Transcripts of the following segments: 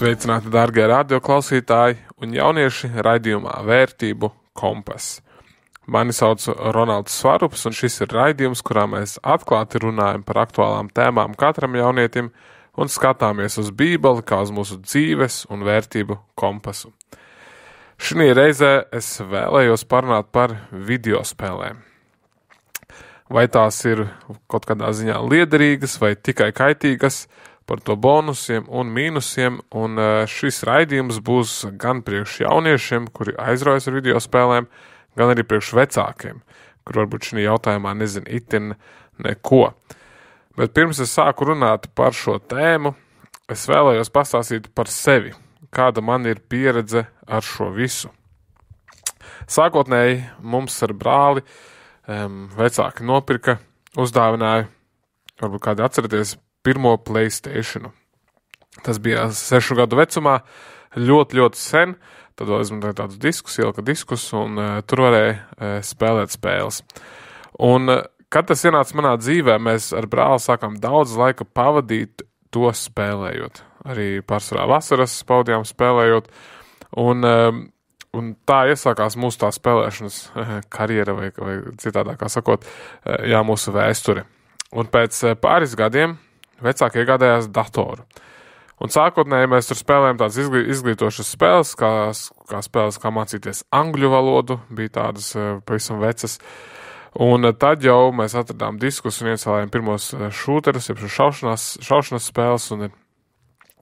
Sveicināti, dārgie radioklausītāji un jaunieši raidījumā Vērtību kompass. Mani sauc Ronalds Svarups, un šis ir raidījums, kurā mēs atklāti runājam par aktuālām tēmām katram jaunietim un skatāmies uz Bībeli kā uz mūsu dzīves un vērtību kompasu. Šī reizē es vēlējos parunāt par videospēlēm. Vai tās ir kaut kādā ziņā liederīgas vai tikai kaitīgas, par to bonusiem un mīnusiem, un šis raidījums būs gan priekš jauniešiem, kuri aizraujas ar videospēlēm, gan arī priekš vecākiem, kur varbūt šī jautājumā nezin itin neko. Bet pirms es sāku runāt par šo tēmu, es vēlējos pastāstīt par sevi, kāda man ir pieredze ar šo visu. Sākotnēji mums ar brāli vecāki nopirka, uzdāvināja, varbūt kādi atceraties, pirmo PlayStationu. Tas bija 6 gadu vecumā, ļoti sen, tad vēl izmantoja tādus diskus, ielika diskus, un tur varēja spēlēt spēles. Un kad tas ienāca manā dzīvē, mēs ar brāli sākām daudz laika pavadīt to spēlējot. Arī pārsvarā vasaras pavadījām spēlējot, un tā iesākās mūsu tā spēlēšanas karjera, vai citādākā sakot, mūsu vēsture. Un pēc pāris gadiem vecāki iegādājās datoru. Un sākotnēji mēs tur spēlējām tādas izglītošas spēles, kā spēles, kā mācīties angļu valodu, bija tādas pavisam vecas. Un tad jau mēs atradām diskus un iecēlējām pirmos šūterus, jeb šaušanas spēles, un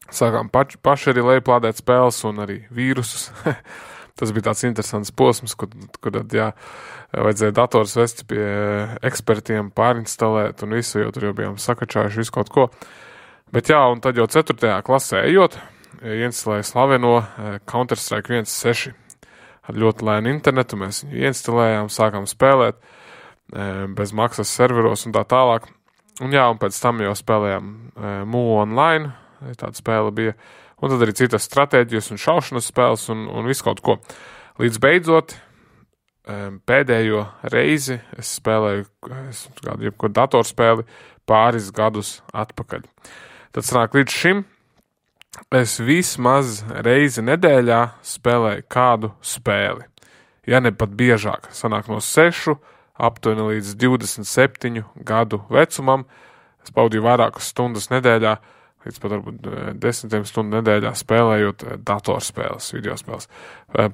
sākām paši arī lejuplādēt spēles un arī vīrusus. Tas bija tāds interesants posms, kur tad, vajadzēja dators vest pie ekspertiem, pārinstalēt un visu, jo tur jau bijām sakačājuši visu kaut ko. Bet un tad jau 4. klasē ejot, ieinstalēja slaveno Counter-Strike 1.6. Ar ļoti lēnu internetu mēs viņu ieinstalējām, sākām spēlēt bez maksas serveros un tā tālāk. Un pēc tam jau spēlējām MU online, tāda spēle bija, un tad arī citas stratēģijas un šaušanas spēles un visu kaut ko. Līdz beidzot, pēdējo reizi es spēlēju kādu jebkuru datorspēli pāris gadus atpakaļ. Tad sanāk līdz šim, es vismaz reizi nedēļā spēlēju kādu spēli. Ja ne pat biežāk, sanāk no 6 aptuveni līdz 27 gadu vecumam, es pavadīju vairākas stundas nedēļā, līdz pat varbūt 10 stundu nedēļā spēlējot datorspēles, videospēles.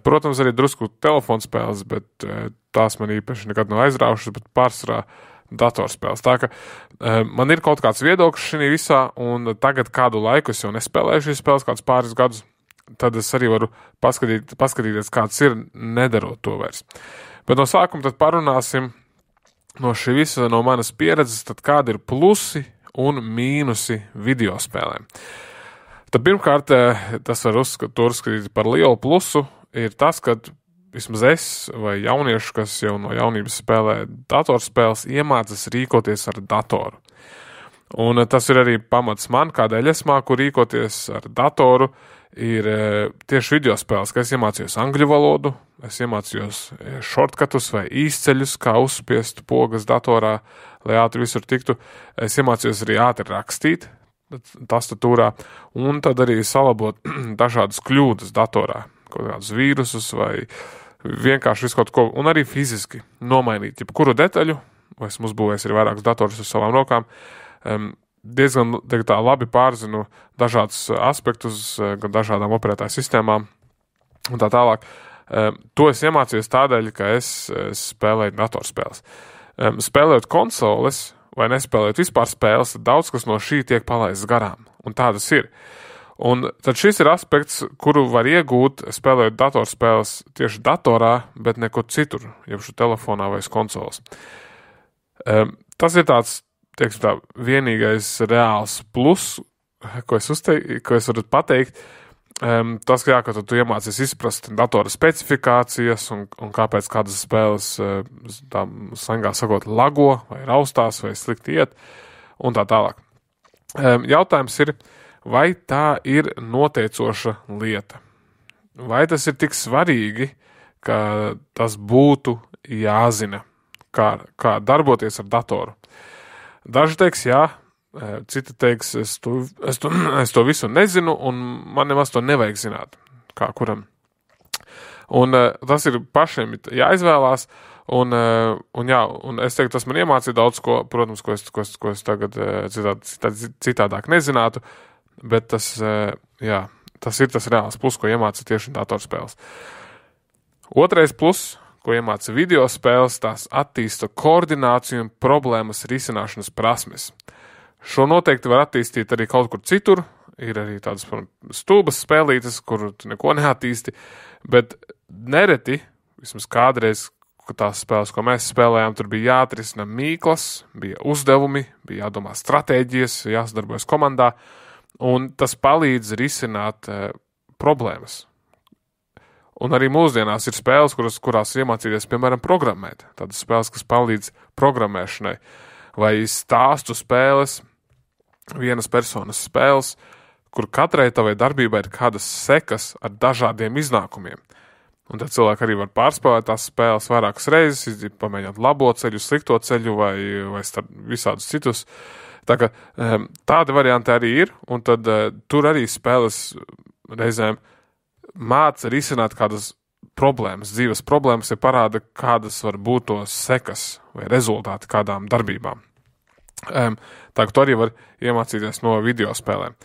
Protams, arī drusku telefonspēles, bet tās man īpaši nekad nav aizraušas, bet pārsvarā datorspēles. Tā ka man ir kaut kāds viedoklis šī visā, un tagad kādu laiku es jau nespēlēju šīs spēles, kāds pāris gadus, tad es arī varu paskatīties, kāds ir, nedarot to vairs. Bet no sākuma tad parunāsim no šī visa, no manas pieredzes, tad kādi ir plusi un mīnusi videospēlēm. Tad pirmkārt, tas var uzskatīt par lielu plusu, ir tas, ka vismaz es vai jaunieši, kas jau no jaunības spēlē datorspēles, iemācas rīkoties ar datoru. Un tas ir arī pamats man, kādēļ es māku rīkoties ar datoru, ir tieši videospēles, ka es iemācījos angļu valodu, es iemācījos shortcutus vai īsceļus, kā uzspiest pogas datorā, lai ātri visur tiktu. Es iemācījos arī ātri rakstīt tastatūrā, un tad arī salabot dažādas kļūdas datorā, kaut kādus vīrusus vai vienkārši visu kaut ko, un arī fiziski nomainīt jebkuru detaļu, vai esmu uzbūvējis arī vairākus datorus ar savām rokām, diezgan tā labi pārzinu dažādus aspektus, gan dažādām operētāju sistēmām un tā tālāk. To es iemācījos tādēļ, ka es spēlēju datorspēles. Spēlējot konsoles vai nespēlējot vispār spēles, daudz kas no šī tiek palaists garām, un tā tas ir. Un tad šis ir aspekts, kuru var iegūt spēlējot datorspēles tieši datorā, bet nekur citur, jebšu telefonā vai konsoles. Tas ir tāds, teiksim tā, vienīgais reāls plus, ko es varu pateikt, tas, ka tu iemācies izprast datora specifikācijas un kāpēc kādas spēles tā slangā sakot lago vai raustās vai slikti iet un tā tālāk. Jautājums ir, vai tā ir noteicoša lieta? Vai tas ir tik svarīgi, ka tas būtu jāzina, kā darboties ar datoru? Daži teiks, jā, citi teiks, es to visu nezinu, un man nemaz to nevajag zināt, kā kuram. Un tas ir pašiem jāizvēlās, un es teiktu, tas man iemācīja daudz ko, protams, ko es tagad citādāk nezinātu, bet tas ir tas reāls plus, ko iemāca tieši datorspēles. Otrais plus, ko iemāca video spēles, tās attīsta koordināciju un problēmas risināšanas prasmes. Šo noteikti var attīstīt arī kaut kur citur, ir arī tādas stulbas spēlītes, kur tu neko neattīsti, bet nereti, vismaz kādreiz, tās spēles, ko mēs spēlējām, tur bija jāatrisina mīklas, bija uzdevumi, bija jādomā stratēģijas, jāsadarbojas komandā, un tas palīdz risināt problēmas. Un arī mūsdienās ir spēles, kurās iemācīties, piemēram, programmēt. Tādas spēles, kas palīdz programmēšanai, vai stāstu spēles, vienas personas spēles, kur katrai tavai darbībai ir kādas sekas ar dažādiem iznākumiem. Un tad cilvēki arī var pārspēlēt tās spēles vairākas reizes, pamēģināt labo ceļu, slikto ceļu vai visādus citus. Tā ka tādi varianti arī ir, un tad tur arī spēles reizēm māca risināt kādas problēmas, dzīves problēmas, ja parāda, kādas var būt to sekas vai rezultāti kādām darbībām. Tā ka tu arī var iemācīties no video spēlēm.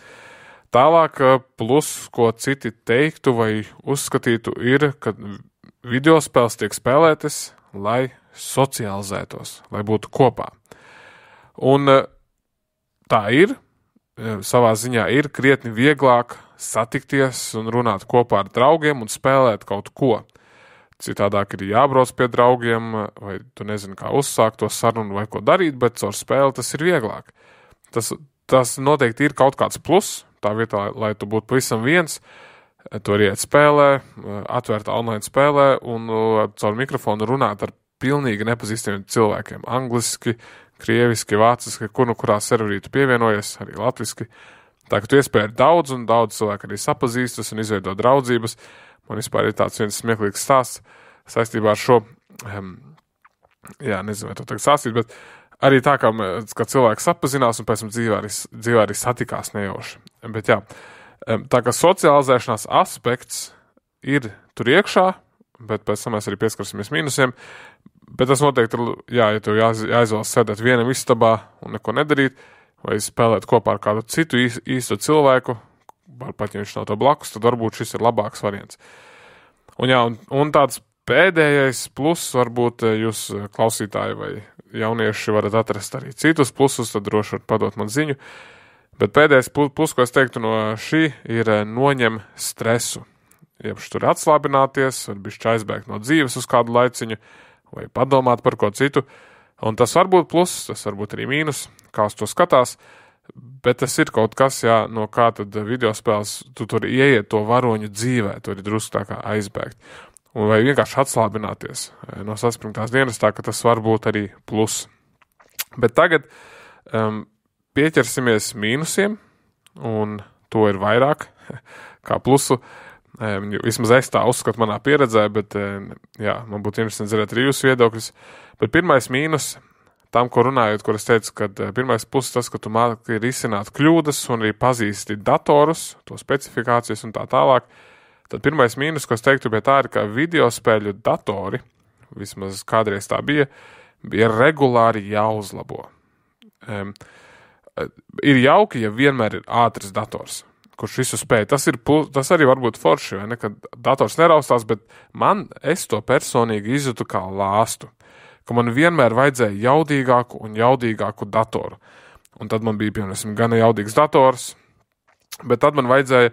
Tālāk plus, ko citi teiktu vai uzskatītu, ir, ka video spēles tiek spēlētas, lai socializētos, lai būtu kopā. Un tā ir, savā ziņā ir krietni vieglāk satikties un runāt kopā ar draugiem un spēlēt kaut ko. Citādāk ir jābrauc pie draugiem, vai tu nezini, kā uzsākt to sarunu vai ko darīt, bet caur spēli tas ir vieglāk. Tas noteikti ir kaut kāds plus, tā vietā, lai tu būtu pavisam viens, tu arī iet spēlē, atvērtā online spēlē un caur mikrofonu runāt ar pilnīgi nepazīstamiem cilvēkiem. Angliski, krieviski, vāciski, kurā serverī tu pievienojies, arī latviski. Tā ka tu iespēja ir daudz, un daudz cilvēku arī sapazīstas un izveido draudzības. Man vispār ir tāds viens smieklīgs stāsts saistībā ar šo, nezinu, vai to tagad stāstīt, bet arī tā, ka cilvēki sapazinās un pēc tam dzīvē arī satikās nejauši. Bet tā kā socializēšanās aspekts ir tur iekšā, bet pēc tam mēs arī pieskarsimies mīnusiem, bet tas noteikti ir, ja tev jāizvēlas sēdēt vienam istabā un neko nedarīt, vai spēlēt kopā ar kādu citu īstu cilvēku, pat ja viņš nav to blakus, tad varbūt šis ir labāks variants. Un tāds pēdējais plus, varbūt jūs klausītāji vai jaunieši varat atrast arī citus plusus, tad droši var padot man ziņu. Bet pēdējais plus, ko es teiktu no šī, ir noņem stresu. Iepši tur atslābināties, var bišķi aizbēgt no dzīves uz kādu laiciņu, vai padomāt par ko citu. Un tas var būt plus, tas var būt arī mīnus, kā uz to skatās, bet tas ir kaut kas, no kā tad videospēles tu tur ieiet to varoņu dzīvē, tur ir drusku tā kā aizbēgt. Un vai vienkārši atslābināties no saspringtās dienas, tā ka tas var būt arī plus. Bet tagad pieķersimies mīnusiem, un to ir vairāk kā plusu. Vismaz es tā uzskatu manā pieredzē, bet man būtu interesanti dzirdēt arī jūsu viedokļus. Bet pirmais mīnus tam, ko runājot, kur es teicu, ka pirmais plus tas, ka tu māki risināt kļūdas un arī pazīsti datorus, to specifikācijas un tā tālāk. Tad pirmais mīnus, ko es teiktu pie tā, ir, ka videospēļu datori, vismaz kādreiz tā bija regulāri jāuzlabo. Ir jauki, ja vienmēr ir ātrs dators, kurš visu spēj. Tas arī var būt forši, vai ne, kad dators neraustās, bet es to personīgi izjūtu kā lāstu, ka man vienmēr vajadzēja jaudīgāku un jaudīgāku datoru. Un tad man bija, piemēram, gana jaudīgs dators, bet tad man vajadzēja,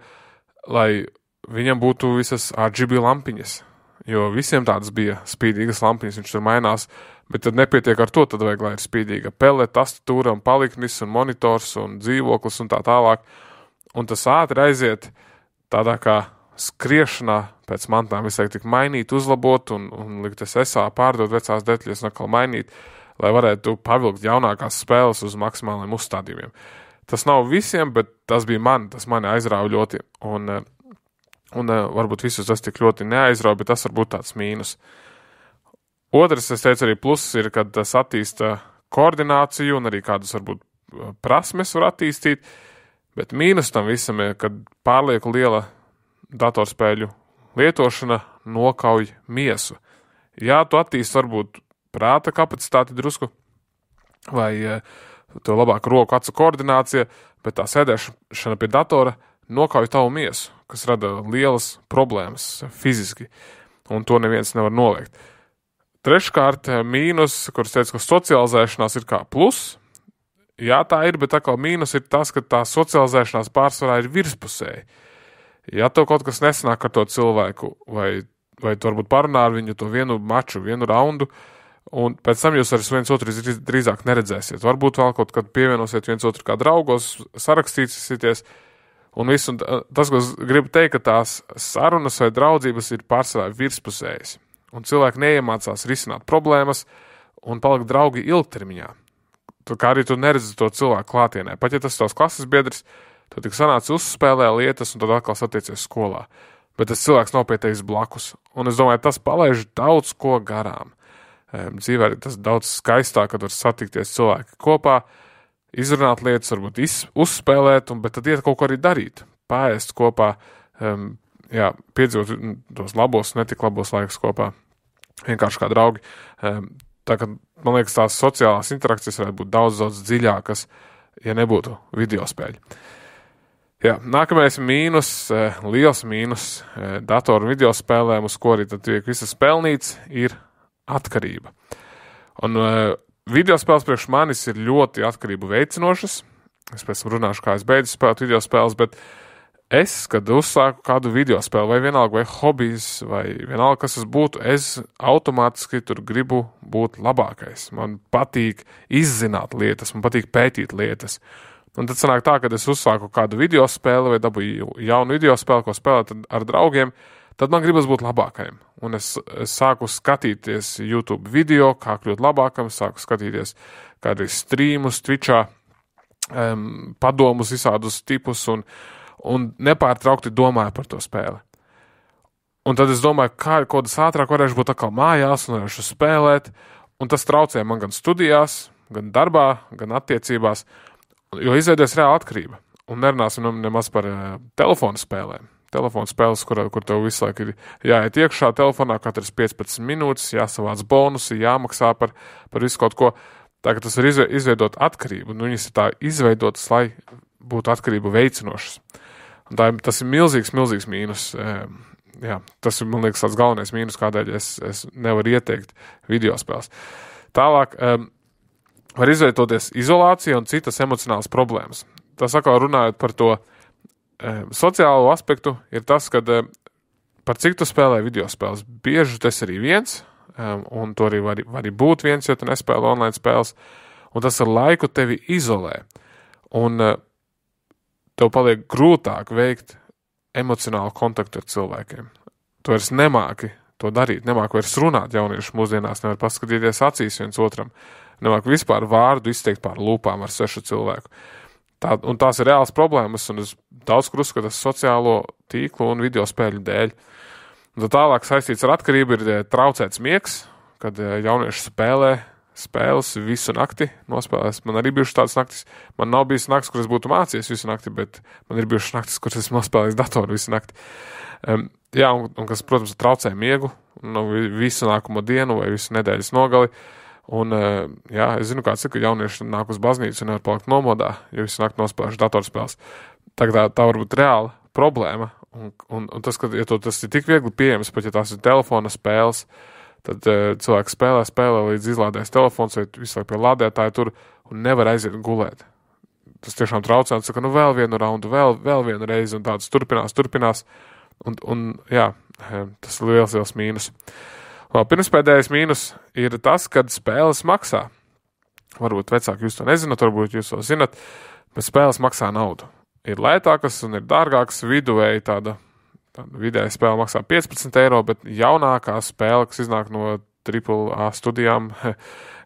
lai viņam būtu visas RGB lampiņas, jo visiem tādas bija spīdīgas lampiņas, viņš tur mainās, bet tad nepietiek ar to, tad vajag, lai ir spīdīga pele, tastatūra un paliknis un monitors un dzīvoklis un tā tālāk. Un tas ātri aiziet tādā kā skriešanā pēc mantām visai tik mainīt, uzlabot un likt SSA pārdot vecās detaļas un atkal mainīt, lai varētu pavilkt jaunākās spēles uz maksimāliem uzstādījumiem. Tas nav visiem, bet tas bija tas mani aizrāva ļoti. Un varbūt visus tas tik ļoti neaizrauja, bet tas var būt tāds mīnus. Otrs, es teicu, arī pluss ir, kad tas attīsta koordināciju un arī kādus varbūt prasmes var attīstīt, bet mīnus tam visam ir, kad pārlieku liela datorspēļu lietošana nokauj miesu. Jā, tu attīsti varbūt prāta kapacitāti drusku, vai tev labāk roku acu koordinācija, bet tā sēdēšana pie datora nokauj tavu miesu, kas rada lielas problēmas fiziski, un to neviens nevar noliegt. Treškārt, mīnus, kurš teica, ka socializēšanās ir kā plus. Jā, tā ir, bet atkal mīnus ir tas, ka tā socializēšanās pārsvarā ir virspusēji. Ja tev kaut kas nesanāk ar to cilvēku, vai tu varbūt parunā ar viņu to vienu maču, vienu raundu, un pēc tam jūs arī viens otru drīzāk neredzēsiet. Varbūt vēl kaut kad pievienosiet viens otru kā draugos, sarakstīsieties, un viss. Un tas, ko es gribu teikt, ka tās sarunas vai draudzības ir pārsvarā virspusējas. Un cilvēki neiemācās risināt problēmas un paliek draugi ilgtermiņā. Kā arī tu neredzi to cilvēku klātienē. Pat ja tas tavs klases biedrs, tu tik sanāci uzspēlē lietas un tad atkal satiecies skolā. Bet tas cilvēks nav pie tevis blakus. Un es domāju, tas palaiž daudz ko garām. Dzīvē ir tas daudz skaistāk, kad var satikties cilvēki kopā, izrunāt lietas, varbūt uzspēlēt, bet tad iet kaut ko arī darīt. Paēst kopā, piedzīvot tos labos, netik labos laikus kopā, vienkārši kā draugi. Tā kā, man liekas, tās sociālās interakcijas varētu būt daudz dziļākas, ja nebūtu videospēļi. Jā, nākamais mīnus, liels mīnus datoru un videospēlēm, uz ko arī tad tiek visas pelnīts, ir atkarība. Un videospēles priekš manis ir ļoti atkarību veicinošas. Es pēc tam runāšu, kā es beidzu spēlēt videospēles, bet kad uzsāku kādu videospēli, vai vienalga, vai hobijs, vai vienalga, kas tas būtu, es automātiski tur gribu būt labākais. Man patīk izzināt lietas, man patīk pētīt lietas. Un tad sanāk tā, kad es uzsāku kādu videospēli, vai dabūju jaunu videospēli, ko spēlēt ar draugiem, tad man gribas būt labākajam. Un es sāku skatīties YouTube video, kā kļūt labākam, sāku skatīties kādreiz streamus, Twitchā, padomus visādus tipus, un nepārtraukti domāju par to spēli. Un tad es domāju, kā kaut kas ātrāk varēšu būt atkal mājās un varēšu spēlēt, un tas traucēja man gan studijās, gan darbā, gan attiecībās, jo izveidojas reāla atkarība. Un nerunāsim nemaz par telefonu spēlēm. Telefonu spēles, kur tev visu laiku ir jāiet iekšā telefonā, katras 15 minūtes, jāsavāc bonusi, jāmaksā par visu kaut ko. Tā ka tas ir izveidot atkarību, un viņas ir tā izveidotas, lai būtu atkarību veicinošas. Un tas ir milzīgs mīnus. Jā, tas ir, man liekas, tāds galvenais mīnus, kādēļ es nevaru ieteikt videospēles. Tālāk var izveidoties izolācija un citas emocionālas problēmas. Tas atkal runājot par to sociālo aspektu, ir tas, kad par cik tu spēlē videospēles. Bieži tas arī viens, un to arī var būt viens, ja tu nespēlē online spēles, un tas ar laiku tevi izolē. Un tev paliek grūtāk veikt emocionālu kontaktu ar cilvēkiem. Tu vairs nemāki to darīt, nemāki vairs runāt. Jaunieši mūsdienās nevar paskatīties acīs viens otram, nemāki vispār vārdu izteikt pār lūpām ar svešu cilvēku. Un tās ir reāls problēmas, un es daudz kur uzskatu sociālo tīklu un videospēļu dēļ. Un tālāk saistīts ar atkarību ir traucēts miegs, kad jaunieši spēlē spēles visu nakti nospēlēs. Man arī bijuši tādas naktis. Man nav bijis naktis, kur es būtu mācījies visu nakti, bet man ir bijuši naktis, kur es nospēlējis datoru visu nakti. Jā, un kas, protams, traucē miegu visu nākamo dienu vai visu nedēļas nogali. Un, jā, es zinu, kāds ir, ka jaunieši nāk uz baznīcu un nevar palikt nomodā, jo visu nakti nospēlēšu datorspēles. Tā var būt reāla problēma. Un tas, ka ja tas ir tik viegli pieejams, pat ja tās ir telefona spēles, tad cilvēks spēlē līdz izlādēs telefons vai visu laiku pie lādētāja tur un nevar aiziet gulēt. Tas tiešām traucē un saka, vēl vienu raundu, vēl vienu reizi un tāds turpinās. Un jā, tas ir liels mīnus. Pirmspēdējais mīnus ir tas, kad spēles maksā. Varbūt vecāki jūs to nezināt, varbūt jūs to zinat, bet spēles maksā naudu. Ir lētākas un ir dārgākas, viduvēji tāda vidēja spēle maksā 15 eiro, bet jaunākā spēle, kas iznāk no AAA studijām,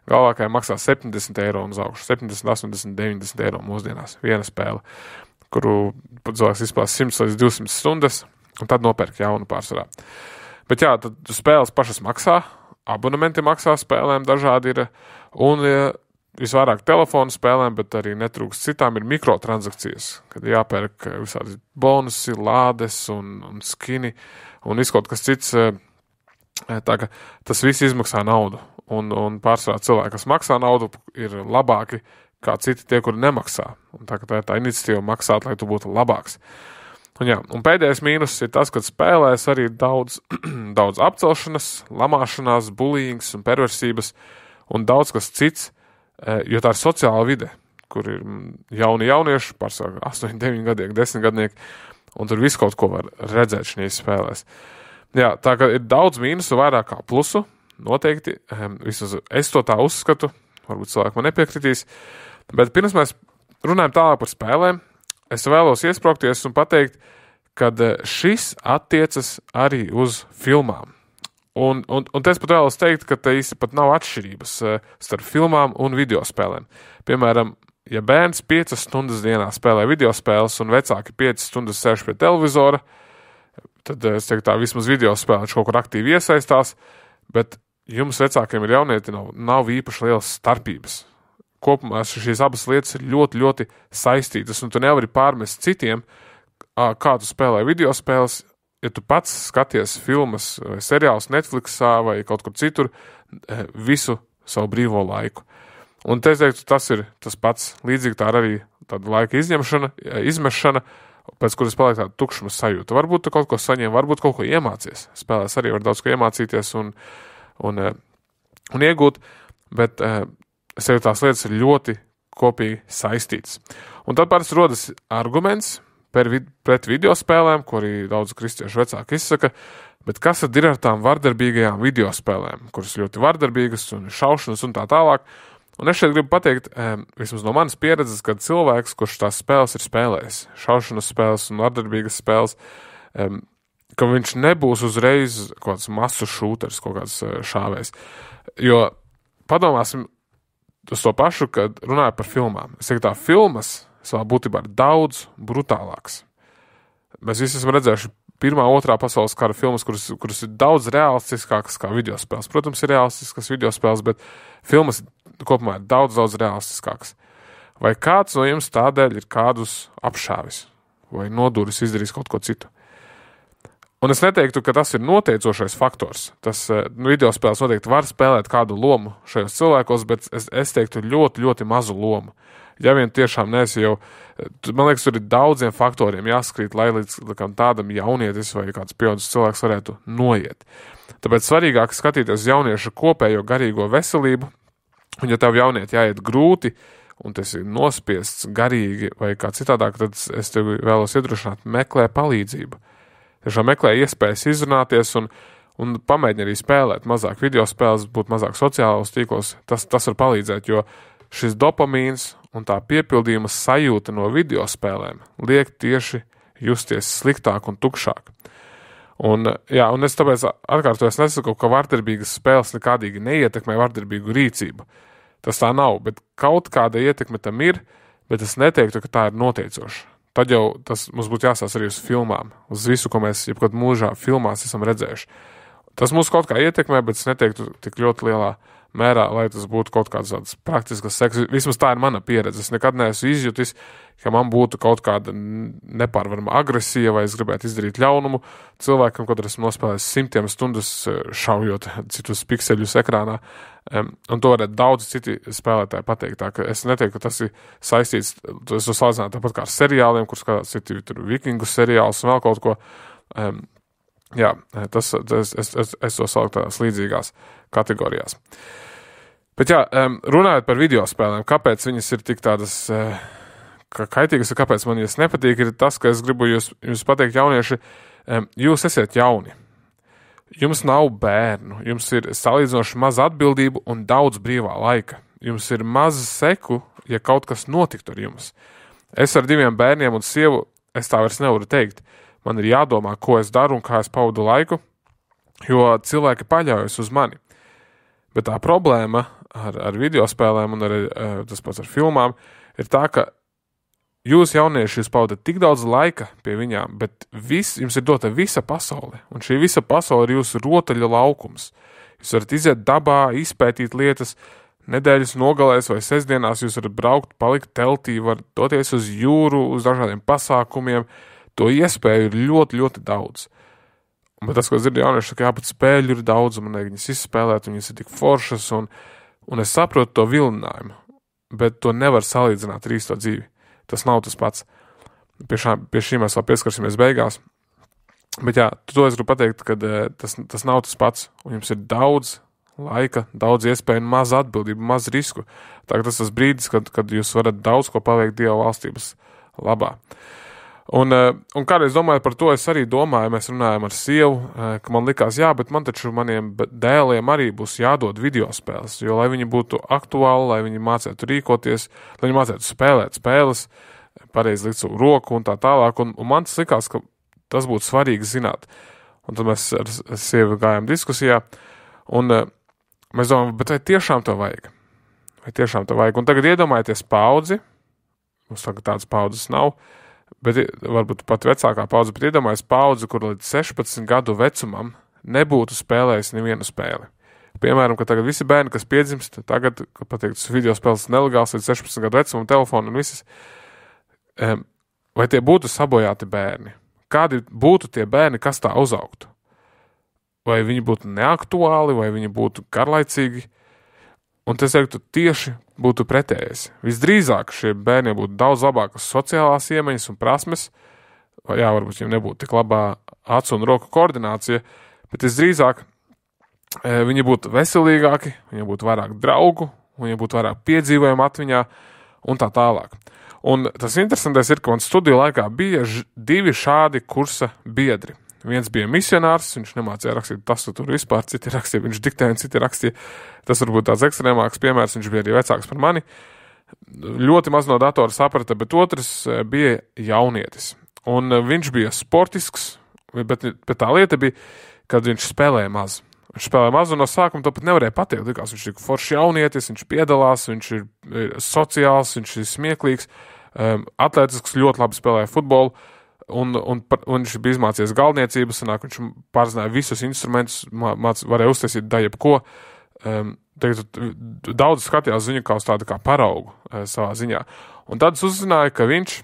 galvākajā maksā 70 eiro un uz augšu. 70, 80, 90 eiro mūsdienās. Viena spēle, kuru cilvēks izspēlēs 100 līdz 200 stundas, un tad nopērk jaunu pārsvarā. Bet jā, tad spēles pašas maksā, abonementi maksā, spēlēm dažādi ir, un visvairāk telefonu spēlēm, bet arī netrūkst citām ir mikrotransakcijas, kad jāpērk visādi bonusi, lādes un skini un viskaut kas cits. Tā ka tas viss izmaksā naudu. Un pārsvarā cilvēki, kas maksā naudu, ir labāki kā citi tie, kuri nemaksā. Un tā ir tā iniciatīva maksāt, lai tu būtu labāks. Un pēdējais mīnus ir tas, ka spēlēs arī daudz apcelšanas, lamāšanās, bullyings un perversības un daudz kas cits, jo tā ir sociāla vide, kur ir jaunieši, pārsvarā 8, 9 gadnieki, 10 gadnieki, un tur visu kaut ko var redzēt šīs spēlēs. Jā, tā ka ir daudz mīnusu, vairāk kā plusu, noteikti, vismaz es to tā uzskatu, varbūt cilvēki man nepiekritīs, bet pirms mēs runājam tālāk par spēlēm, es vēlos iesprāgties un pateikt, kad šis attiecas arī uz filmām. Un es pat vēlos teikt, ka te īsti pat nav atšķirības starp filmām un videospēlēm. Piemēram, ja bērns 5 stundas dienā spēlē videospēles un vecāki 5 stundas sēž pie televizora, tad es teiktu tā, vismaz videospēlē kaut kur aktīvi iesaistās, bet jums vecākiem ir jaunieti, nav īpaši lielas starpības. Kopumā šīs abas lietas ir ļoti, ļoti saistītas, un tu nevari pārmest citiem, kā tu spēlē videospēles, ja tu pats skaties filmas, seriālus Netflixā vai kaut kur citur visu savu brīvo laiku. Un te es teiktu, tas ir tas pats. Līdzīgi tā ir arī tāda laika izmešana, pēc kuras paliek tāda tukšuma sajūta. Varbūt tu kaut ko saņem, varbūt kaut ko iemācies. Spēlēs arī var daudz ko iemācīties un iegūt, bet es teiktu, tās lietas ir ļoti kopīgi saistītas. Un tad parasti rodas arguments pret videospēlēm, ko arī daudz kristiešu vecāki izsaka, bet kas tad ir ar tām vardarbīgajām videospēlēm, kuras ļoti vardarbīgas un šaušanas un tā tālāk. Un es šeit gribu pateikt, vismaz no manas pieredzes, kad cilvēks, kurš tās spēles ir spēlējis, šaušanas spēles un vardarbīgas spēles, ka viņš nebūs uzreiz kaut kāds masu šūters, kaut kāds šāvējs. Jo padomāsim uz to pašu, kad runāju par filmām. Es teiktu tā, filmas savā būtībā ir daudz brutālāks. Mēs visi esam redzējuši 1. 2. pasaules kara filmas, kuras ir daudz realistiskākas kā videospēles. Protams, ir realistiskas videospēles, bet filmas kopumā ir daudz realistiskākas. Vai kāds no jums tādēļ ir kādus apšāvis vai noduris izdarījis kaut ko citu? Un es neteiktu, ka tas ir noteicošais faktors. Tas videospēles noteikti var spēlēt kādu lomu šajos cilvēkos, bet es teiktu ļoti, ļoti mazu lomu. Ja vien tiešām neesi jau, man liekas, tur ir daudziem faktoriem jāskrīt, lai līdz tādam jaunietis vai kāds pieaudzis cilvēks varētu noiet. Tāpēc svarīgāk skatīties jauniešu kopējo garīgo veselību, un ja tev jaunieti jāiet grūti, un tas ir nospiests garīgi vai kā citādāk, tad es tev vēlos iedrošināt, meklē palīdzību. Tiešām meklē iespējas izrunāties un pamēģini arī spēlēt mazāk videospēles, būt mazāk sociālos tīklos. Tas var palīdzēt, jo šis dopamīns un tā piepildījuma sajūta no videospēlēm liek tieši justies sliktāk un tukšāk. Un es tāpēc atkārtoju, es nesaku, ka vardarbīgas spēles nekādīgi neietekmē vardarbīgu rīcību. Tas tā nav, bet kaut kāda ietekme tam ir, bet es neteiktu, ka tā ir noteicoša. Tad jau tas mums būtu jāsās arī uz filmām, uz visu, ko mēs jebkad mūžā filmās esam redzējuši. Tas mūs kaut kā ietekmē, bet es neteiktu tik ļoti lielā mērā, lai tas būtu kaut kāds tāds praktisks seks. Vismaz tā ir mana pieredze. Es nekad neesmu izjutis, ka man būtu kaut kāda nepārvarama agresija vai es gribētu izdarīt ļaunumu cilvēkam, kad esmu nospēlējis 100 stundas šaujot citus pikseļus ekrānā. Un to varētu daudz citi spēlētāji pateikt. Tā, ka es neteiktu, ka tas ir saistīts, es to salīdzinātu tāpat kā ar seriāliem, kur skatās citi vikingu seriālus un vēl kaut ko. Es to sauktu tādās līdzīgās kategorijās. Bet runājot par videospēlēm, kāpēc viņas ir tik tādas kaitīgas un kāpēc man viņas nepatīk, ir tas, ka es gribu jums pateikt, jaunieši, jūs esiet jauni. Jums nav bērnu, jums ir salīdzinoši maz atbildību un daudz brīvā laika. Jums ir maz seku, ja kaut kas notiktu ar jums. Es ar 2 bērniem un sievu, es tā vairs nevaru teikt. Man ir jādomā, ko es daru un kā es pavadu laiku, jo cilvēki paļaujas uz mani. Bet tā problēma ar videospēlēm un tas pats ar filmām ir tā, ka jūs jaunieši, jūs pavadat tik daudz laika pie viņām, bet jums ir dota visa pasaule, un šī visa pasaule ir jūsu rotaļa laukums. Jūs varat iziet dabā, izpētīt lietas, nedēļas nogalēs vai sestdienās jūs varat braukt, palikt teltī, varat doties uz jūru, uz dažādiem pasākumiem. To iespēju ir ļoti, ļoti daudz. Bet tas, ko es dzirdu jaunieši, ka jāpat spēļu ir daudz, man vajag viņas izspēlēt, viņas ir tik foršas, un es saprotu to vilinājumu, bet to nevar salīdzināt ar īsto dzīvi. Tas nav tas pats. Pie šī mēs vēl pieskarsimies beigās. Bet jā, to es gribu pateikt, ka tas nav tas pats, un jums ir daudz laika, daudz iespēju un maz atbildību, maz risku. Tagad tas brīdis, kad jūs varat daudz ko paveikt Dieva valstības labā. Un kādreiz domājot par to, es arī domāju, mēs runājam ar sievu, ka man likās, jā, bet man taču maniem dēliem arī būs jādod videospēles, jo lai viņi būtu aktuāli, lai viņi mācētu rīkoties, lai viņi mācētu spēlēt spēles, pareizi likt savu roku un tā tālāk, un man tas likās, ka tas būtu svarīgi zināt. Un tad mēs ar sievu gājām diskusijā, un mēs domājam, bet vai tiešām to vajag? Vai tiešām to vajag? Un tagad iedomājieties paudzi, mums tagad tādas paudzes nav, bet varbūt pat vecākā paudze, bet iedomājies paudzi, kur līdz 16 gadu vecumam nebūtu spēlējis nevienu spēli. Piemēram, ka tagad visi bērni, kas piedzimst, tagad, kad pateikts video spēles nelegāls līdz 16 gadu vecumam, telefonu un visas, vai tie būtu sabojāti bērni? Kādi būtu tie bērni, kas tā uzaugtu? Vai viņi būtu neaktuāli, vai viņi būtu garlaicīgi? Un es teiktu, tieši būtu pretējais. Visdrīzāk šie bērni būtu daudz labākas sociālās iemaņas un prasmes, vai jā, varbūt viņiem nebūtu tik labā acu un roku koordinācija, bet visdrīzāk viņi būtu veselīgāki, viņiem būtu vairāk draugu, viņiem būtu vairāk piedzīvojumu atmiņā un tā tālāk. Un tas interesantais ir, ka man studiju laikā bija 2 šādi kursa biedri. Viens bija misionārs, viņš nemācīja rakstīt tastatūru vispār, citi rakstīja, viņš diktēja, citi rakstīja. Tas varbūt tāds ekstrēmāks piemērs, viņš bija arī vecāks par mani. Ļoti maz no datora saprata, bet otrs bija jaunietis. Un viņš bija sportisks, bet tā lieta bija, kad viņš spēlēja maz. Viņš spēlēja maz, un no sākuma to pat nevarēja pateikt. Likās, viņš ir foršs jaunietis, viņš piedalās, viņš ir sociāls, viņš ir smieklīgs, atletisks, ļoti labi spēlēja futbolu. Un viņš bija izmācījies galvniecību, sanāk, viņš pārzināja visus instrumentus, varēja uztaisīt jebko. Daudz skatījās viņu kā uz tādu kā paraugu savā ziņā. Un tad es uzzināju, ka viņš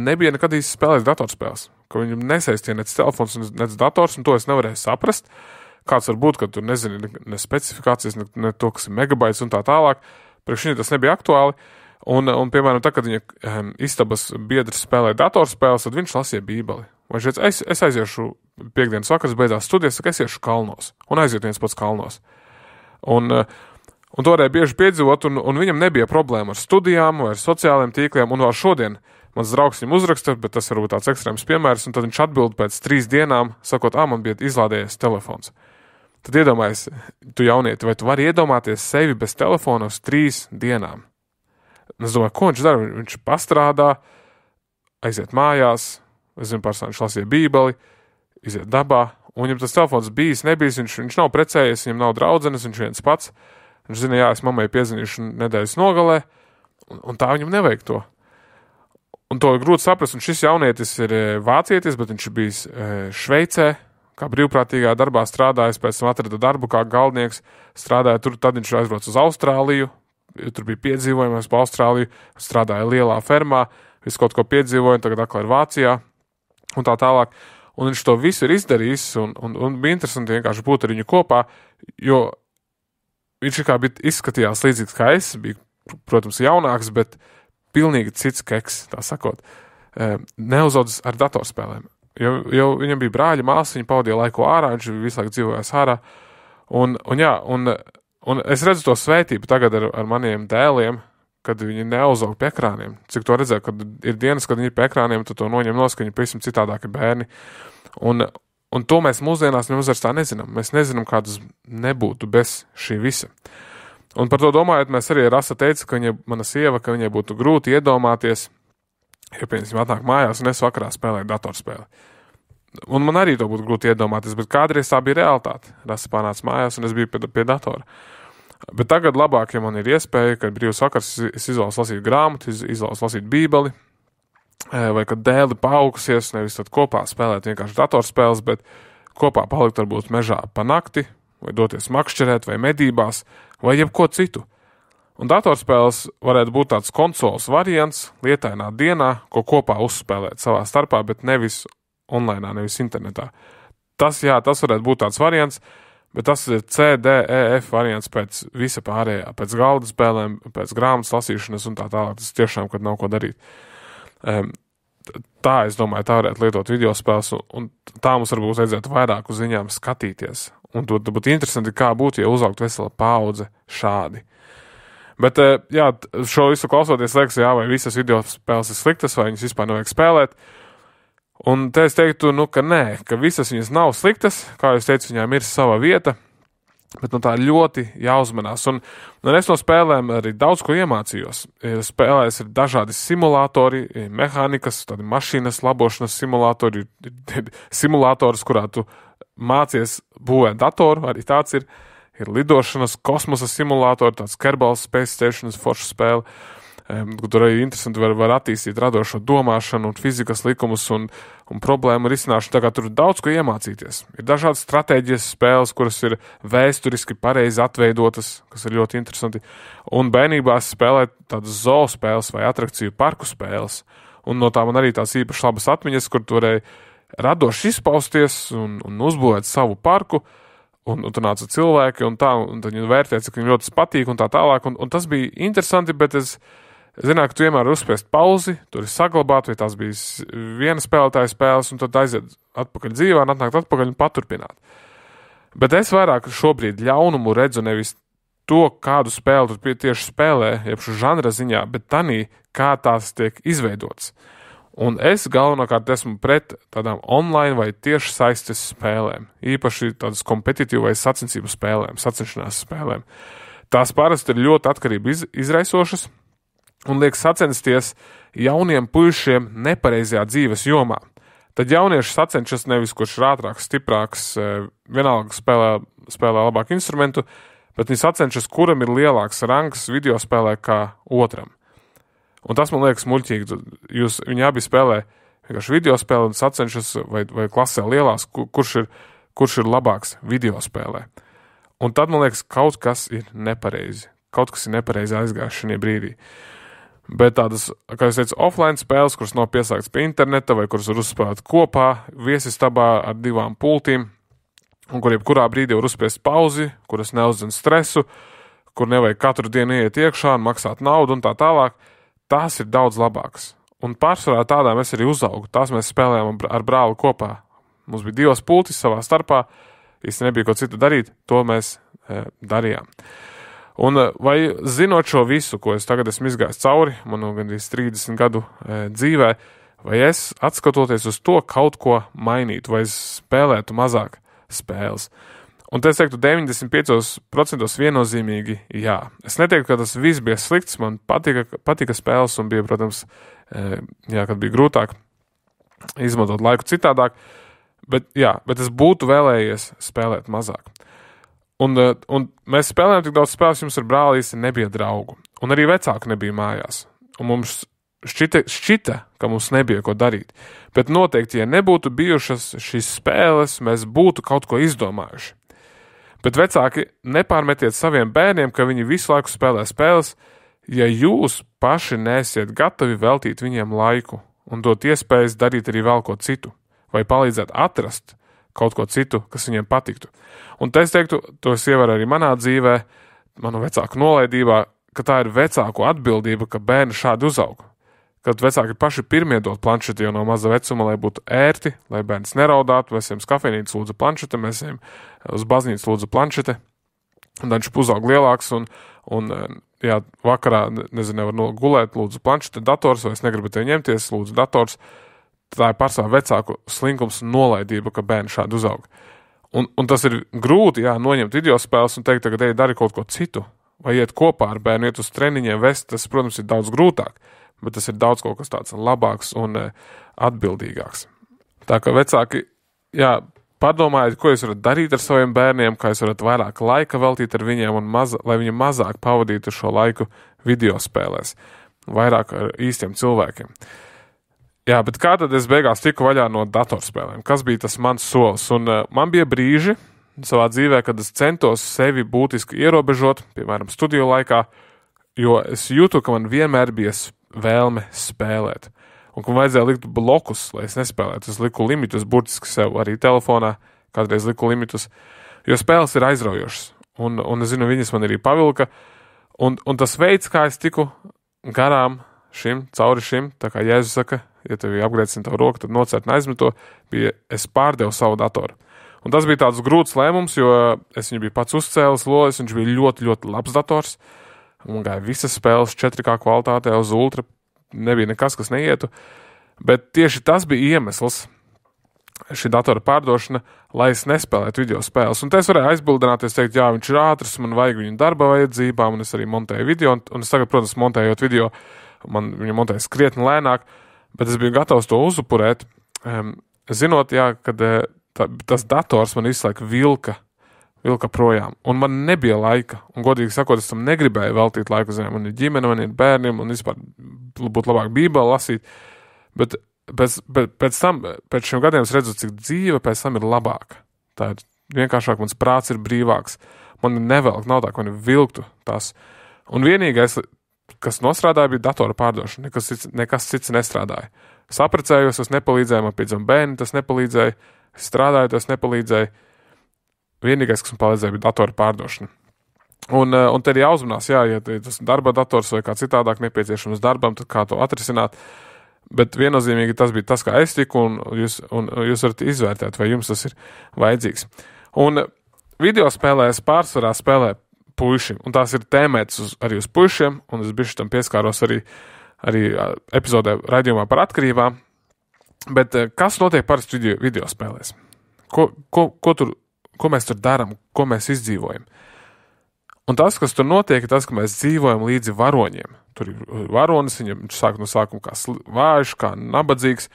nebija nekad īsti spēlējis datorspēles, ka viņam nesaistīja nec telefons, nec dators, un to es nevarēju saprast. Kāds var būt, ka tu nezini ne specifikācijas, ne to, kas ir megabaits un tā tālāk. Priekš viņai tas nebija aktuāli. Un piemēram, tā, kad viņa istabas biedrs spēlēja datorspēles, tad viņš lasīja bībeli. Viņš teica, es aiziešu piekdienas vakars, beidzās studijas, saka, es iešu kalnos. Un aiziet viens pats kalnos. Un to varēja bieži piedzīvot, un viņam nebija problēma ar studijām vai ar sociālajiem tīkliem. Un vēl šodien mans draugs viņam uzraksta, bet tas varbūt tāds ekstrēms piemērs, un tad viņš atbild pēc 3 dienām, sakot, man bija izlādējies telefons. Tad iedomājies, tu jaunieti, vai tu vari iedomāties sevi bez telefona uz 3 dienām? Es domāju, ko viņš dara? Viņš pastrādā, aiziet mājās, es zinu, personīgi viņš lasīja bībeli, iziet dabā, un viņam tas telefons bijis, nebijis, viņš nav precējies, viņam nav draudzenes, viņš viens pats. Viņš zina, jā, es mammai piezinīšu nedēļas nogalē, un tā viņam nevajag to. Un to ir grūti saprast, un šis jaunietis ir vācietis, bet viņš ir bijis Šveicē, kā brīvprātīgā darbā strādājis, pēc tam atrada darbu kā galdnieks, strādāja tur, tad viņš aizbrauc uz Austrāliju, tur bija piedzīvojumi pa Austrāliju, strādāja lielā fermā, visu kaut ko piedzīvoja, tagad atkal ir Vācijā un tā tālāk. Un viņš to visu ir izdarījis, un bija interesanti vienkārši būt ar viņu kopā, jo viņš kā bija izskatījās līdzīgs kā es, bija, protams, jaunāks, bet pilnīgi cits keks, tā sakot, neuzaudzis ar datorspēlēm. Jo viņam bija brāļi, māsa, viņi pavadīja laiku ārā, viņš visu laiku dzīvojās ārā, un es redzu to svētību tagad ar maniem dēliem, kad viņi neuzauga pie ekrāniem. Cik to redzēju, kad ir dienas, kad viņi ir pie ekrāniem, tad to noņem nos, ka viņi pavisam citādāki bērni. Un to mēs mūsdienās nemaz tā nezinām. Mēs nezinām, kādas nebūtu bez šī visa. Un par to domājot, mēs arī Rasa teica, ka mana sieva, ka viņai būtu grūti iedomāties, ja piemēram atnāk mājās un es vakarā spēlēju datorspēli. Un man arī to būtu grūti iedomāties, bet kādreiz tā bija realitāte. Rasa pārnāca mājās un es biju pie datora. Bet tagad labāk, ja man ir iespēja, kad brīvs vakars es izvēlos lasīt grāmatu, izvēlos lasīt bībeli, vai kad dēli paaugsies, nevis tad kopā spēlēt vienkārši datorspēles, bet kopā palikt varbūt mežā pa nakti, vai doties makšķerēt, vai medībās, vai jebko citu. Un datorspēles varētu būt tāds konsoles variants lietainā dienā, ko kopā uzspēlēt savā starpā, bet nevis online, nevis internetā. Tas varētu būt tāds variants, bet tas ir CDEF variants pēc visa pārējā, pēc galda spēlēm, pēc grāmatas lasīšanas un tā tālāk. Tas tiešām, kad nav ko darīt. Tā, es domāju, tā varētu lietot video spēles, un tā mums varbūt vajadzētu vairāk uz viņām skatīties. Un to būtu interesanti, kā būtu, ja uzaugt vesela paudze šādi. Bet, šo visu klausoties, liekas, vai visas video spēles ir sliktas, vai viņas vispār nevajag spēlēt. Un te es teiktu, ka nē, ka visas viņas nav sliktas, kā es teicu, viņām ir sava vieta, bet tā ļoti jāuzmanās. Un es no spēlēm arī daudz ko iemācījos. Spēlēs ir dažādi simulātori, mehānikas, tādi mašīnas labošanas simulātori, simulators, kurā tu mācies būvēt datoru, arī tāds ir lidošanas, kosmosa simulātori, tāds Kerbal Space Stations forša spēle, tur arī interesanti var attīstīt radošo domāšanu un fizikas likumus un problēmu risināšanu, tā kā tur ir daudz ko iemācīties. Ir dažādas stratēģijas spēles, kuras ir vēsturiski pareizi atveidotas, kas ir ļoti interesanti, un bērnībā spēlēt tādas zoo spēles vai atrakciju parku spēles, un no tā man arī tās īpaši labas atmiņas, kur tu varēji radoši izpausties un uzbūvēt savu parku, un tur nāca cilvēki, un tad viņi vērtēja, cik viņiem ļoti patīk, un tā tālāk, un tas bija interesanti, bet es zināju, ka tu vienmēr uzspiest pauzi, tur ir saglabāt, vai tās bija viena spēlētāja spēles, un tad aiziet atpakaļ dzīvē, un atnākt atpakaļ un paturpināt. Bet es vairāk šobrīd ļaunumu redzu nevis to, kādu spēli tu tieši spēlē, jeb žanra ziņā, bet tanī, kā tās tiek izveidotas. Un es galvenokārt esmu pret tādām online vai tieši saistes spēlēm, īpaši tādas kompetitīvu vai sacensību spēlēm, sacenšanās spēlēm. Tās parasti ir ļoti atkarību izraisošas un liek sacensties jauniem puišiem nepareizajā dzīves jomā. Tad jaunieši sacenšas nevis, kurš ir ātrāks, stiprāks, vienalga spēlē labāku instrumentu, bet viņi sacenšas, kuram ir lielāks rangs video spēlē kā otram. Un tas man liekas muļķīgi. Viņi abi spēlē vienkārši video spēli un sacenšas vai klasē lielās, kurš ir labāks video spēlē. Un tad man liekas, kaut kas ir nepareizi. Kaut kas ir nepareizi aizgājis šajā brīdī. Bet tādas, kā es teicu, offline spēles, kuras nav piesāktas pie interneta vai kuras var uzspēlēt kopā, viesistabā ar 2 pultīm, un kur jebkurā brīdī var uzspiest pauzi, kuras neuzdzen stresu, kur nevajag katru dienu iet iekšā un maksāt naudu un tā tālāk. Tās ir daudz labākas. Un pārsvarā tādām es arī uzaugu. Tās mēs spēlējām ar brāli kopā. Mums bija 2 pultis savā starpā. Īsti nebija ko citu darīt. To mēs darījām. Un vai zinot šo visu, ko es tagad esmu izgājis cauri, manu gandrīz 30 gadu dzīvē, vai es atskatoties uz to kaut ko mainītu, vai es spēlētu mazāk spēles? Un te es teiktu 95% viennozīmīgi jā. Es neteiktu, ka tas viss bija slikts, man patika spēles un bija, protams, kad bija grūtāk izmantot laiku citādāk, bet es būtu vēlējies spēlēt mazāk. Un mēs spēlējām tik daudz spēles, jums ar brāli īsti nebija draugu. Un arī vecāki nebija mājās. Un mums šķita, ka mums nebija ko darīt. Bet noteikti, ja nebūtu bijušas šīs spēles, mēs būtu kaut ko izdomājuši. Bet vecāki, nepārmetiet saviem bērniem, ka viņi visu laiku spēlē spēles, ja jūs paši neesiet gatavi veltīt viņiem laiku un dot iespējas darīt arī vēl ko citu, vai palīdzēt atrast kaut ko citu, kas viņiem patiktu. Un te es teiktu, to es ievēru arī manā dzīvē, manu vecāku nolaidībā, ka tā ir vecāku atbildība, ka bērni šādi uzaug. Kad vecāki paši pirmie dod planšeti jau no maza vecuma, lai būtu ērti, lai bērns neraudātu, mēs ejam uz kafejnīcu lūdzu planšete, mēs ejam uz baznīcu lūdzu planšete, un tad viņš uzaug lielāks, un vakarā, nevar nogulēt, lūdzu planšete, dators, vai es negribu te ņemties, lūdzu dators. Tā ir pārsvarā vecāku slinkums un nolaidība, ka bērni šādi uzaug. Un tas ir grūti, noņemt video spēles un teikt, tagad dari kaut ko citu, vai iet kopā ar bērnu, iet uz treniņiem, vest, tas, protams, ir daudz grūtāk. Bet tas ir daudz kaut kas tāds labāks un atbildīgāks. Tā kā vecāki, padomājiet, ko jūs varat darīt ar saviem bērniem, kā jūs varat vairāk laika veltīt ar viņiem, un lai viņi mazāk pavadītu šo laiku video spēlēs, vairāk ar īstiem cilvēkiem. Bet kā tad es beigās tiku vaļā no datorspēlēm? Kas bija tas mans solis? Un man bija brīži savā dzīvē, kad es centos sevi būtiski ierobežot, piemēram, studiju laikā, jo es jūtu, ka man vienmēr bija vēlme spēlēt. Un ka man vajadzēja likt blokus, lai es nespēlētu. Es liku limitus burtiski sev arī telefonā, kādreiz liku limitus, jo spēles ir aizraujošas. Un es zinu, viņas man arī pavilka. Un tas veids, kā es tiku garām cauri šim, tā kā Jēzus saka, ja tevi apgriezsim tavu roku, tad nocērt un aizmeto, bija, es pārdevu savu datoru. Un tas bija tāds grūts lēmums, jo es viņu biju pats uzcēlis lojas, viņš bija ļoti, ļoti labs dators. Un gāja visas spēles 4K kvalitātē uz ultra, nebija nekas, kas neietu. Bet tieši tas bija iemesls, šī datora pārdošana, lai es nespēlētu video spēles. Un te es varēju aizbildināties, teikt, jā, viņš ir ātrs, man vajag viņu darba vajadzībām, un es arī montēju video, un es tagad, protams, montējot video, man viņu montējas krietni lēnāk, bet es biju gatavs to uzupurēt, zinot, jā, kad tas dators man visu laiku vilka projām, un man nebija laika, un godīgi sakot, es tam negribēju veltīt laiku, man ir ģimene, man ir bērniem, un vispār būtu labāk Bībeli lasīt, bet pēc šiem gadiem es redzu, cik dzīve pēc tam ir labāka. Tā ir vienkāršāk, mans prāts ir brīvāks, man nevelk, nav tā, ka man vilktu tās. Un vienīgais, kas nostrādāja, bija datora pārdošana, nekas cits nestrādāja. Es aprecējos, tas nepalīdzēja, man piedzima bērni, tas nepalīdzēja, es strādāju, tas nepalīdzēja. Vienīgais, kas man palīdzēja, bija datora pārdošana. Un te ir jāuzmanās, ja tas darba dators vai kā citādāk nepieciešams darbam, tad kā to atrisināt. Bet viennozīmīgi tas bija tas, kā es tiku, un jūs varat izvērtēt, vai jums tas ir vajadzīgs. Un video spēlēs pārsvarā spēlē puiši, un tās ir tēmētas arī uz puišiem, un es bišķi tam pieskāros arī epizodē raidījumā par atkarībām. Bet kas notiek parasti video spēlēs? Ko mēs tur darām, ko mēs izdzīvojam? Un tas, kas tur notiek, ir tas, ka mēs dzīvojam līdzi varoņiem. Tur ir varonis, viņš sāk no sākuma kā vājš, kā nabadzīgs,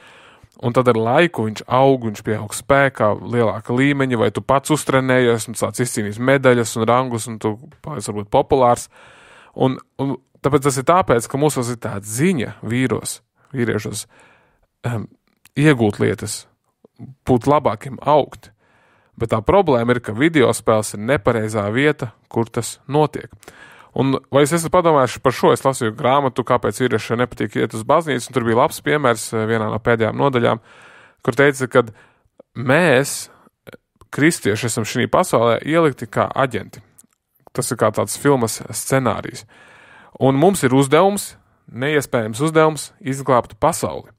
un tad ar laiku viņš aug, viņš pieaug spēkā, lielāka līmeņa, vai tu pats uztrenējies un sāc izcīnīt medaļas un rangus, un tu paliec varbūt populārs. Un tāpēc tas ir tāpēc, ka mūsos ir tāda ziņa vīriešos iegūt lietas, būt labākiem, augt. Bet tā problēma ir, ka video spēles ir nepareizā vieta, kur tas notiek. Un vai es esmu padomājuši par šo? Es lasīju grāmatu, kāpēc vīriešiem nepatīk iet uz baznīcu, un tur bija labs piemērs vienā no pēdējām nodaļām, kur teica, ka mēs, kristieši, esam šī pasaulē ielikti kā aģenti. Tas ir kā tāds filmas scenārijs. Un mums ir uzdevums, neiespējams uzdevums, izglābt pasauli.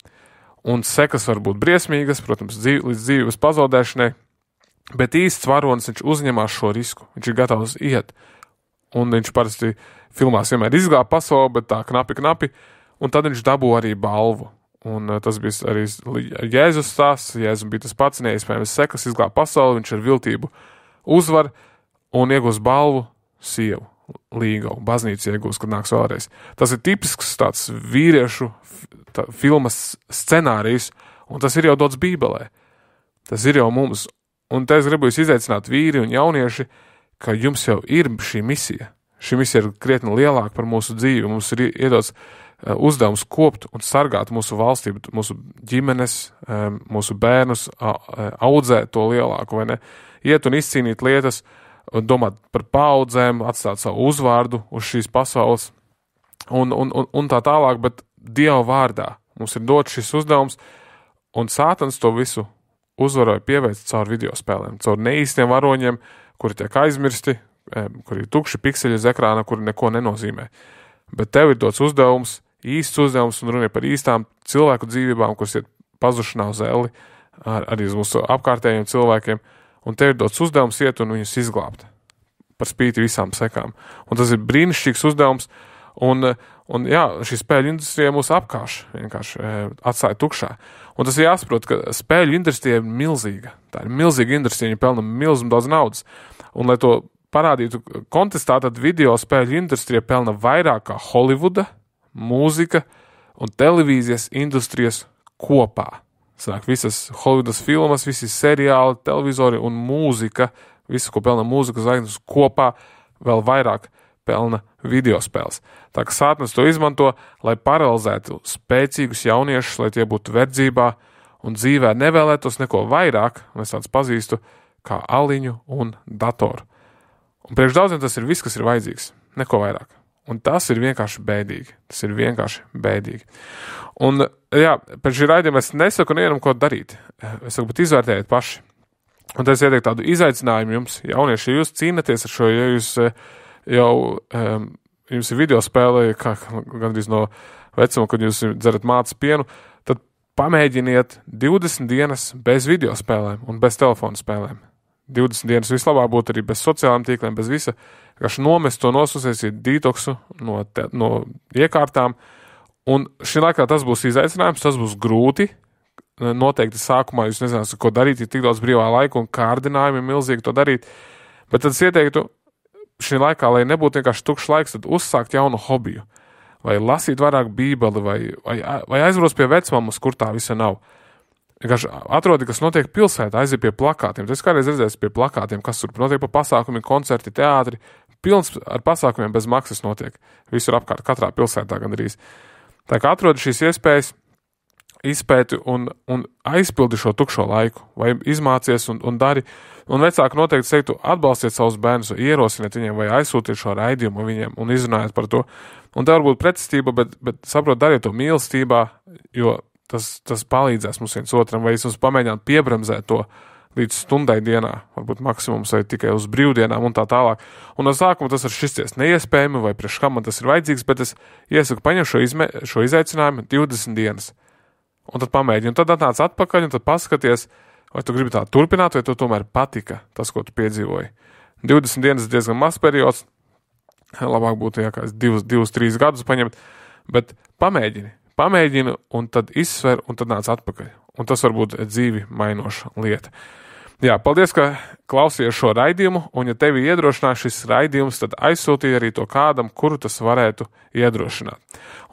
Un sekas var būt briesmīgas, protams, līdz dzīves pazaudēšanai, bet īsts varonis, viņš uzņemās šo risku. Viņš ir gatavs iet. Un viņš parasti filmās vienmēr izglāb pasauli, bet tā knapi, un tad viņš dabū arī balvu. Un tas bija arī Jēzus stāsts. Jēzus bija tas pats, neiespējams sekas, izglāb pasauli, viņš ar viltību uzvar un iegūs balvu sievu, līgavu, baznīcu iegūs, kad nāks vēlreiz. Tas ir tipisks tāds vīriešu filmas scenārijs, un tas ir jau dots Bībelē. Tas ir jau mums. Un te es gribu jūs izaicināt vīri un jaunieši, ka jums jau ir šī misija. Šī misija ir krietni lielāka par mūsu dzīvi. Mums ir iedots uzdevums kopt un sargāt mūsu valstību, mūsu ģimenes, mūsu bērnus, audzēt to lielāku, vai ne? Iet un izcīnīt lietas, domāt par paudzēm, atstāt savu uzvārdu uz šīs pasaules un tā tālāk, bet Dieva vārdā mums ir dots šis uzdevums, un Sātans to visu uzvaroja pieveic caur video spēlēm, caur neīstiem varoņiem, kuri tiek aizmirsti, kuri ir tukši pikseļi uz ekrāna, kuri neko nenozīmē. Bet tev ir dots uzdevums, īsts uzdevums, un runa par īstām cilvēku dzīvībām, kuras iet pazušanā uz elli, arī uz mūsu apkārtējiem cilvēkiem, un tev ir dots uzdevums iet un viņus izglābt par spīti visām sekām. Un tas ir brīnišķīgs uzdevums, un jā, šī spēļu industrija mūs apkārš, vienkārši atstāja tukšā. Un tas ir jāsaprot, ka spēļu industrija ir milzīga. Tā ir milzīga industrija, viņa pelna milzīgi daudz naudas. Un, lai to parādītu kontestā, tad video spēļu industrija pelna vairāk kā Hollywooda, mūzika un televīzijas industrijas kopā. Sanāk, visas Hollywoodas filmas, visi seriāli, televizori un mūzika, visu, ko pelna mūzikas zvaigznes kopā, vēl vairāk pelna video spēles. Tā kā Sātans to izmanto, lai paralizētu spēcīgus jauniešus, lai tie būtu verdzībā un dzīvē nevēlētos neko vairāk, un es tāds pazīstu, kā aliņu un datoru. Un priekš daudziem tas ir viss, kas ir vajadzīgs, neko vairāk. Un tas ir vienkārši bēdīgi. Tas ir vienkārši bēdīgi. Un, jā, pēc šī raidījuma es nesaku nevienam, ko darīt. Es saku, bet izvērtējiet paši. Un tad es ieteiktu tādu izaicinājumu jums, jaunieši, ja jūs cīnaties ar šo, ja jūs jau, jums ir video spēle, kā gandrīz no vecuma, kad jūs dzerat mācas pienu, tad pamēģiniet 20 dienas bez video spēlēm un bez telefonu spēlēm. 20 dienas vislabāk būtu arī bez sociālām tīkliem, bez visa, vienkārši nomest to nosūsiet detoksu no iekārtām, un šī laikā tas būs izaicinājums, tas būs grūti, noteikti sākumā jūs nezināsiet, ko darīt, ir tik daudz brīvā laika un kārdinājumi milzīgi to darīt, bet tad es ieteiktu šī laikā, lai nebūtu vienkārši tukšs laiks, tad uzsākt jaunu hobiju, vai lasīt vairāk bībeli, vai aizbrauc pie vecmammas, kur tā visa nav. Vienkārši atrodi, kas notiek pilsētā, aiziet pie plakātiem. Es kādreiz redzēju pie plakātiem, kas tur notiek pa pasākumiem, koncerti, teātri. Pilns ar pasākumiem bez maksas notiek. Visur apkārt, katrā pilsētā gandrīz. Tā kā atrodi šīs iespējas, izpēti un aizpildi šo tukšo laiku. Vai izmācies un dari. Un vecāki noteikti teiktu, atbalstiet savus bērnus, ierosiniet viņiem vai aizsūtiet šo raidījumu viņiem un izrunājiet par to. Un tā varbūt pretestība, bet saprot, dariet to mīlestībā, jo tas palīdzēs mums viens otram, vai es mums pamēģināt piebremzēt to līdz stundai dienā, varbūt maksimums vai tikai uz brīvdienām un tā tālāk. Un no sākuma tas var šķisties neiespējami, vai priekš kam man tas ir vajadzīgs, bet es iesaku paņem šo izaicinājumu 20 dienas. Un tad pamēģini, un tad atnāc atpakaļ, un tad paskaties, vai tu gribi tā turpināt, vai tu tomēr patika tas, ko tu piedzīvoji. 20 dienas ir diezgan mazs periods, labāk būtu, ja kāds 2-3 gadus paņemt, bet pamēģini, un tad izsver, un tad nāc atpakaļ. Un tas var būt dzīvi mainoša lieta. Jā, paldies, ka klausījies šo raidījumu, un ja tevi iedrošinās šis raidījums, tad aizsūtīja arī to kādam, kuru tas varētu iedrošināt.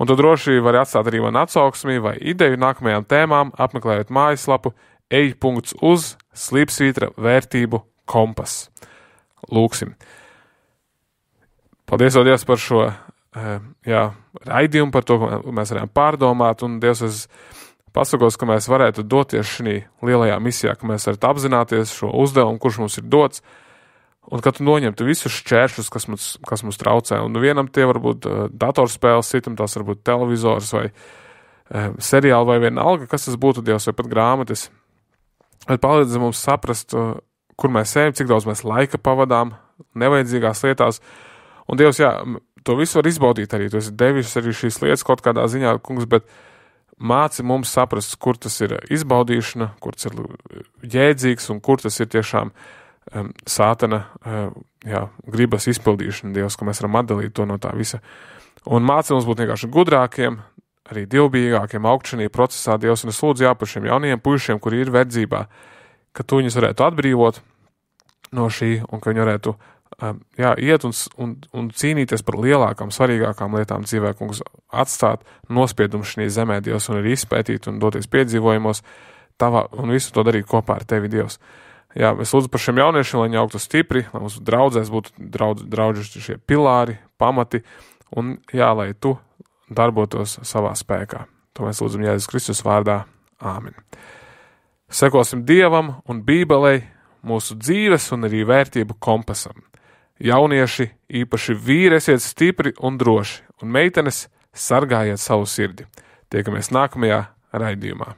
Un tu droši vari atstāt arī man atsauksmi vai ideju nākamajām tēmām, apmeklējot mājaslapu ej.uz/vērtību kompas. Lūksim. Paldies, Dievs, par šo raidījumu, par to, ko mēs varējām pārdomāt, un Dievs, es pasakos, ka mēs varētu doties šī lielajā misijā, ka mēs varētu apzināties šo uzdevumu, kurš mums ir dots, un ka tu noņemtu visus šķēršus, kas mums traucē. Un vienam tie var būt datorspēles, citam tās var būt televizors vai seriāli vai vienalga, kas tas būtu, Dievs, vai pat grāmatas. Bet palīdz mums saprast, kur mēs ejam, cik daudz mēs laika pavadām nevajadzīgās lietās. Un Dievs, to visu var izbaudīt arī. Tu esi devis arī šīs lietas kaut kādā ziņā, kungs, bet māci mums saprast, kur tas ir izbaudīšana, kur tas ir jēdzīgs un kur tas ir tiešām sātana gribas izpildīšana, Dievs, ka mēs varam atdalīt to no tā visa. Un māci mums būt vienkārši gudrākiem, arī dievbijīgākiem augšanī procesā, Dievs, un es lūdzu par šiem jaunajiem puišiem, kuri ir verdzībā, ka tu viņus varētu atbrīvot no šī un ka viņi varētu iet un cīnīties par lielākām, svarīgākām lietām dzīvē, kungs, atstāt nospiedumu šī zemē, Dievs, un arī izpētīt un doties piedzīvojumos tavā, un visu to darīt kopā ar tevi, Dievs. Jā, es lūdzu par šiem jauniešiem, lai viņi augtu stipri, lai mums draudzēs būtu draudži šie pilāri, pamati, un lai tu darbotos savā spēkā. To mēs lūdzam Jēzus Kristus vārdā. Āmen. Sekosim Dievam un Bībelei, mūsu dzīves un arī vērtību kompasam. Jaunieši, īpaši vīri, esiet stipri un droši, un meitenes sargājiet savu sirdi. Tiekamies nākamajā raidījumā.